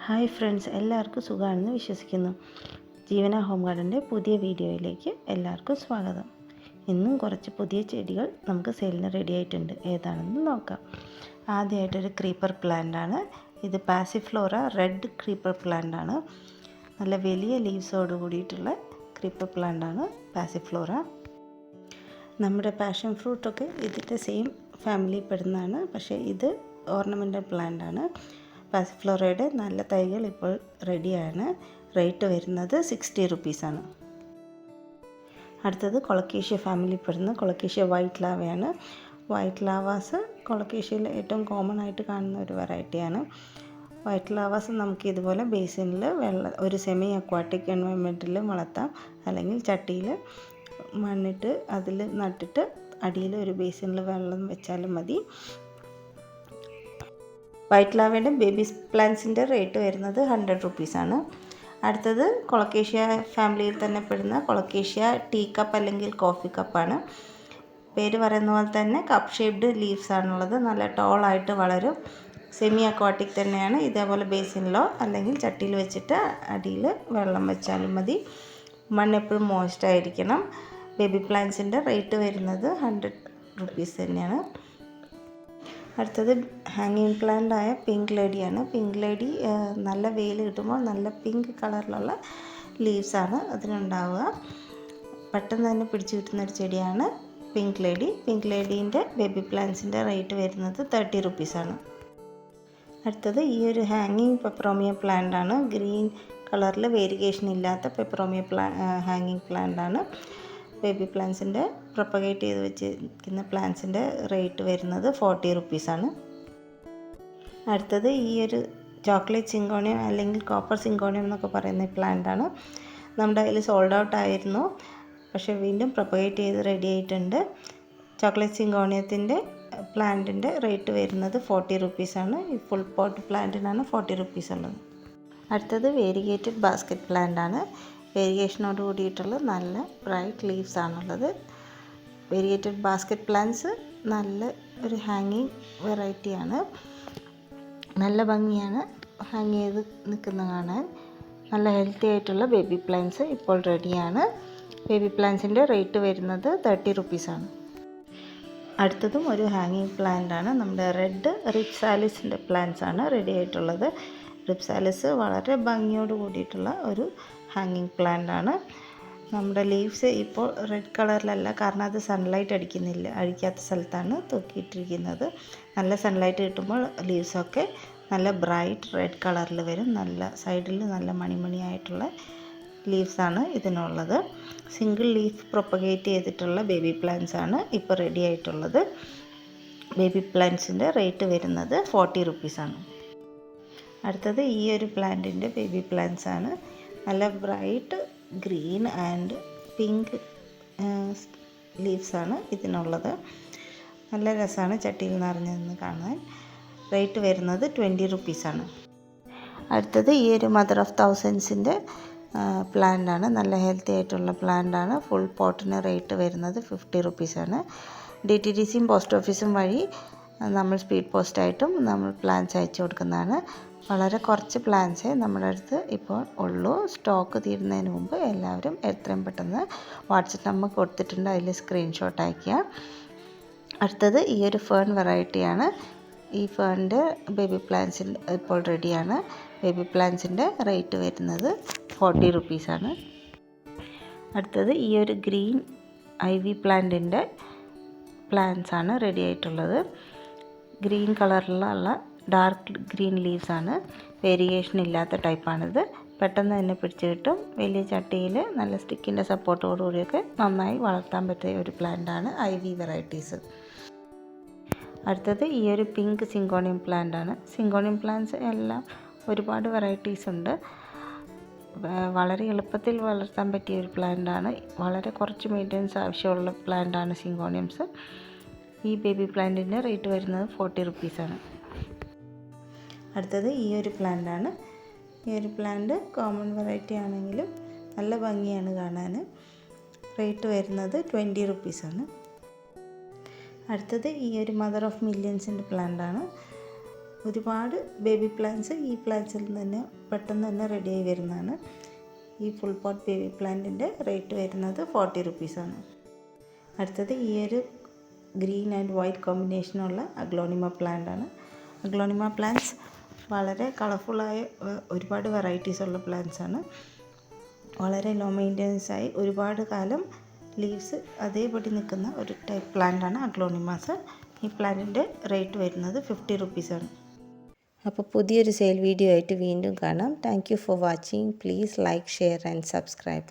Hi friends, എല്ലാവർക്കും സുഖമാണെന്ന് വിശ്വസിക്കുന്നു. ജീവന ഹോം ഗാർഡൻ്റെ പുതിയ വീഡിയോയിലേക്ക് എല്ലാവർക്കും സ്വാഗതം. ഇന്നും കുറച്ച് പുതിയ ചെടികൾ നമുക്ക് സെയിലിന് റെഡി ആയിട്ടുണ്ട്. ഏതാണെന്ന് നോക്കാം. ആദ്യമായിട്ടൊരു ക്രീപ്പർ പ്ലാന്റാണ് ഇത്. പാസിഫ്ലോറ റെഡ് ക്രീപ്പർ പ്ലാന്റാണ്. നല്ല വലിയ ലീവ്സോട് കൂടിയിട്ടുള്ള ക്രീപ്പർ പ്ലാന്റാണ് പാസിഫ്ലോറ. നമ്മുടെ പാഷൻ ഫ്രൂട്ടൊക്കെ ഇതിൻ്റെ സെയിം ഫാമിലിയിൽ പെടുന്നതാണ്. പക്ഷേ ഇത് ഓർണമെൻ്റൽ പ്ലാന്റാണ്. പാസിഫ്ലോറയുടെ നല്ല തൈകൾ ഇപ്പോൾ റെഡിയാണ്. റേറ്റ് വരുന്നത് 60 റുപ്പീസാണ്. അടുത്തത് കൊളക്കേഷ്യ ഫാമിലി പെടുന്ന കൊളക്കേഷ്യ വൈറ്റ് ലാവയാണ്. വൈറ്റ് ലാവാസ് കൊളക്കേഷ്യയിൽ ഏറ്റവും കോമൺ ആയിട്ട് കാണുന്ന ഒരു വെറൈറ്റിയാണ്. വൈറ്റ് ലാവാസ് നമുക്ക് ഇതുപോലെ ബേസിനിൽ ഒരു സെമി അക്വാട്ടിക് എൻവയോൺമെൻറ്റിൽ വളർത്താം. അല്ലെങ്കിൽ ചട്ടിയിൽ മണ്ണിട്ട് അതിൽ നട്ടിട്ട് അടിയിൽ ഒരു ബേസിനിൽ വെള്ളം വെച്ചാലും മതി. വൈറ്റ് ലാവയുടെ ബേബി പ്ലാന്റ്സിൻ്റെ റേറ്റ് വരുന്നത് 100 റുപ്പീസാണ്. അടുത്തത് കൊളക്കേഷ്യ ഫാമിലിയിൽ തന്നെ പെടുന്ന കൊളക്കേഷ്യ ടീ കപ്പ് അല്ലെങ്കിൽ കോഫി കപ്പാണ്. പേര് പറയുന്ന പോലെ തന്നെ കപ്പ് ഷേപ്ഡ് ലീവ്സ് ആണുള്ളത്. നല്ല ടോളായിട്ട് വളരും. സെമി അക്വാട്ടിക് തന്നെയാണ്. ഇതേപോലെ ബേസിനിലോ അല്ലെങ്കിൽ ചട്ടിയിൽ വെച്ചിട്ട് അടിയിൽ വെള്ളം വെച്ചാലും മതി. മണ്ണ് എപ്പോഴും മോയ്സ്റ്റ് ആയിരിക്കണം. ബേബി പ്ലാന്റ്സിൻ്റെ റേറ്റ് വരുന്നത് 100 റുപ്പീസ് തന്നെയാണ്. അടുത്തത് ഹാങ്ങിങ് പ്ലാന്റ് ആയ പിങ്ക് ലേഡിയാണ്. പിങ്ക് ലേഡി നല്ല വെയിൽ കിട്ടുമ്പോൾ നല്ല പിങ്ക് കളറിലുള്ള ലീവ്സാണ് അതിനുണ്ടാവുക. പെട്ടെന്ന് തന്നെ പിടിച്ചു കിട്ടുന്നൊരു ചെടിയാണ് പിങ്ക് ലേഡി. പിങ്ക് ലേഡീൻ്റെ ബേബി പ്ലാന്റ്സിൻ്റെ റേറ്റ് വരുന്നത് 30 റുപ്പീസാണ്. അടുത്തത് ഈ ഒരു ഹാങ്ങിങ് പെപ്പറോമിയ പ്ലാന്റ് ആണ്. ഗ്രീൻ കളറിൽ വേരിയേഷൻ ഇല്ലാത്ത പെപ്പറോമിയ ഹാങ്ങിങ് പ്ലാന്റ് ആണ്. ബേബി പ്ലാന്റ്സിൻ്റെ പ്രൊപ്പഗേറ്റ് ചെയ്ത് വെച്ചിരിക്കുന്ന പ്ലാന്റ്സിൻ്റെ റേറ്റ് വരുന്നത് 40 റുപ്പീസാണ്. അടുത്തത് ഈ ഒരു ചോക്ലേറ്റ് സിങ്കോണിയം അല്ലെങ്കിൽ കോപ്പർ സിങ്കോണിയം എന്നൊക്കെ പറയുന്ന പ്ലാന്റാണ്. നമ്മുടെ കയ്യിൽ സോൾഡ് ഔട്ട് ആയിരുന്നു. പക്ഷേ വീണ്ടും പ്രൊപ്പഗേറ്റ് ചെയ്ത് റെഡി ആയിട്ടുണ്ട്. ചോക്ലേറ്റ് സിങ്കോണിയത്തിൻ്റെ പ്ലാന്റിൻ്റെ റേറ്റ് വരുന്നത് 40 റുപ്പീസാണ്. ഈ ഫുൾ പോട്ട് പ്ലാന്റിനാണ് 40 റുപ്പീസ് ഉള്ളത്. അടുത്തത് വേരിഗേറ്റഡ് ബാസ്ക്കറ്റ് പ്ലാന്റാണ്. വേരിയേഷനോട് കൂടിയിട്ടുള്ള നല്ല ബ്രൈറ്റ് ലീവ്സ് ആണുള്ളത്. വേരിയേറ്റഡ് ബാസ്ക്കറ്റ് പ്ലാന്റ്സ് നല്ല ഒരു ഹാങ്ങിങ് വെറൈറ്റിയാണ്. നല്ല ഭംഗിയാണ് ഹാങ് ചെയ്ത് നിൽക്കുന്ന കാണാൻ. നല്ല ഹെൽത്തി ആയിട്ടുള്ള ബേബി പ്ലാന്റ്സ് ഇപ്പോൾ റെഡിയാണ്. ബേബി പ്ലാന്റ്സിൻ്റെ റേറ്റ് വരുന്നത് 30 റുപ്പീസാണ്. അടുത്തതും ഒരു ഹാങ്ങിങ് പ്ലാന്റാണ്. നമ്മുടെ റെഡ് റിപ്സാലിസിൻ്റെ പ്ലാന്റ്സ് ആണ് റെഡി ആയിട്ടുള്ളത്. റിപ്സാലിസ് വളരെ ഭംഗിയോട് കൂടിയിട്ടുള്ള ഒരു ഹാങ്ങിങ് പ്ലാന്റ് ആണ്. നമ്മുടെ ലീവ്സ് ഇപ്പോൾ റെഡ് കളറിലല്ല, കാരണം അത് സൺലൈറ്റ് അടിക്കാത്ത സ്ഥലത്താണ് തൂക്കിയിട്ടിരിക്കുന്നത്. നല്ല സൺലൈറ്റ് കിട്ടുമ്പോൾ ലീവ്സൊക്കെ നല്ല ബ്രൈറ്റ് റെഡ് കളറിൽ വരും. നല്ല സൈഡിൽ നല്ല മണിമണിയായിട്ടുള്ള ലീവ്സാണ് ഇതിനുള്ളത്. സിംഗിൾ ലീഫ് പ്രൊപ്പഗേറ്റ് ചെയ്തിട്ടുള്ള ബേബി പ്ലാന്റ്സ് ആണ് ഇപ്പോൾ റെഡി ആയിട്ടുള്ളത്. ബേബി പ്ലാന്റ്സിൻ്റെ റേറ്റ് വരുന്നത് 40 റുപ്പീസാണ്. അടുത്തത് ഈ ഒരു പ്ലാന്റിൻ്റെ ബേബി പ്ലാന്റ്സ് ആണ്. നല്ല ബ്രൈറ്റ് ഗ്രീൻ ആൻഡ് പിങ്ക് ലീവ്സാണ് ഇതിനുള്ളത്. നല്ല രസമാണ് ചട്ടിയിൽ നിറഞ്ഞതെന്ന് കാണാൻ. റേറ്റ് വരുന്നത് 20 റുപ്പീസാണ്. അടുത്തത് ഈ ഒരു മദർ ഓഫ് തൗസൻഡ്സിൻ്റെ പ്ലാന്റാണ്. നല്ല ഹെൽത്തി ആയിട്ടുള്ള പ്ലാന്റാണ്. ഫുൾ പോട്ടിന് റേറ്റ് വരുന്നത് 50 റുപ്പീസാണ്. DTDCയും പോസ്റ്റ് ഓഫീസും വഴി നമ്മൾ സ്പീഡ് പോസ്റ്റായിട്ടും നമ്മൾ പ്ലാന്റ്സ് അയച്ചു കൊടുക്കുന്നതാണ്. വളരെ കുറച്ച് പ്ലാന്റ്സേ നമ്മുടെ അടുത്ത് ഇപ്പോൾ ഉള്ളൂ. സ്റ്റോക്ക് തീരുന്നതിന് മുമ്പ് എല്ലാവരും എത്രയും പെട്ടെന്ന് വാട്സപ്പ് നമ്പർ കൊടുത്തിട്ടുണ്ട്, അതിൽ സ്ക്രീൻഷോട്ട് അയയ്ക്കുക. അടുത്തത് ഈ ഒരു ഫേൺ വെറൈറ്റിയാണ്. ഈ ഫേണിൻ്റെ ബേബി പ്ലാന്റ്സിൽ ഇപ്പോൾ റെഡിയാണ്. ബേബി പ്ലാന്റ്സിൻ്റെ റേറ്റ് വരുന്നത് 40 റുപ്പീസാണ്. അടുത്തത് ഈ ഒരു ഗ്രീൻ ഐവി പ്ലാന്റിൻ്റെ പ്ലാന്റ്സ് ആണ് റെഡി ആയിട്ടുള്ളത്. ഗ്രീൻ കളറിലുള്ള ഡാർക്ക് ഗ്രീൻ ലീവ്സ് ആണ്. വേരിയേഷൻ ഇല്ലാത്ത ടൈപ്പാണിത്. പെട്ടെന്ന് തന്നെ പിടിച്ച് കിട്ടും. വലിയ ചട്ടിയിൽ നല്ല സ്റ്റിക്കിൻ്റെ സപ്പോർട്ടോടുകൂടിയൊക്കെ നന്നായി വളർത്താൻ പറ്റിയ ഒരു പ്ലാന്റാണ് ഐവി വെറൈറ്റീസ്. അടുത്തത് ഈ ഒരു പിങ്ക് സിങ്കോണിയം പ്ലാന്റ് ആണ്. സിങ്കോണിയം പ്ലാന്റ്സ് എല്ലാം ഒരുപാട് വെറൈറ്റീസ് ഉണ്ട്. വളരെ എളുപ്പത്തിൽ വളർത്താൻ പറ്റിയ ഒരു പ്ലാന്റാണ്. വളരെ കുറച്ച് മെയിൻ്റെനൻസ് ആവശ്യമുള്ള പ്ലാന്റാണ് സിങ്കോണിയംസ്. ഈ ബേബി പ്ലാന്റിൻ്റെ റേറ്റ് വരുന്നത് 40 റുപ്പീസാണ്. അടുത്തത് ഈ ഒരു പ്ലാന്റാണ്. ഈ ഒരു പ്ലാന്റ് കോമൺ വെറൈറ്റി ആണെങ്കിലും നല്ല ഭംഗിയാണ് കാണാൻ. റേറ്റ് വരുന്നത് 20 റുപ്പീസാണ്. അടുത്തത് ഈ ഒരു മദർ ഓഫ് മില്യൻസിൻ്റെ പ്ലാന്റാണ്. ഒരുപാട് ബേബി പ്ലാന്റ്സ് ഈ പ്ലാന്റ്സിൽ നിന്ന് തന്നെ പെട്ടെന്ന് തന്നെ റെഡിയായി വരുന്നതാണ്. ഈ ഫുൾ പോട്ട് ബേബി പ്ലാന്റിൻ്റെ റേറ്റ് വരുന്നത് 40 റുപ്പീസാണ്. അടുത്തത് ഈ ഒരു ഗ്രീൻ ആൻഡ് വൈറ്റ് കോമ്പിനേഷനുള്ള അഗ്ലോണിമ പ്ലാന്റാണ്. അഗ്ലോണിമ പ്ലാന്റ്സ് വളരെ കളർഫുള്ളായ ഒരുപാട് വെറൈറ്റീസ് ഉള്ള പ്ലാന്റ്സാണ്. വളരെ ലോ മെയിൻ്റെനൻസ് ആയി ഒരുപാട് കാലം ലീവ്സ് അതേപടി നിൽക്കുന്ന ഒരു ടൈപ്പ് പ്ലാന്റാണ് അഗ്ലോണിമാസ്. ഈ പ്ലാന്റിൻ്റെ റേറ്റ് വരുന്നത് 50 റുപ്പീസാണ്. അപ്പോൾ പുതിയൊരു സെയിൽ വീഡിയോ ആയിട്ട് വീണ്ടും കാണാം. Thank you for watching. Please like, share and subscribe.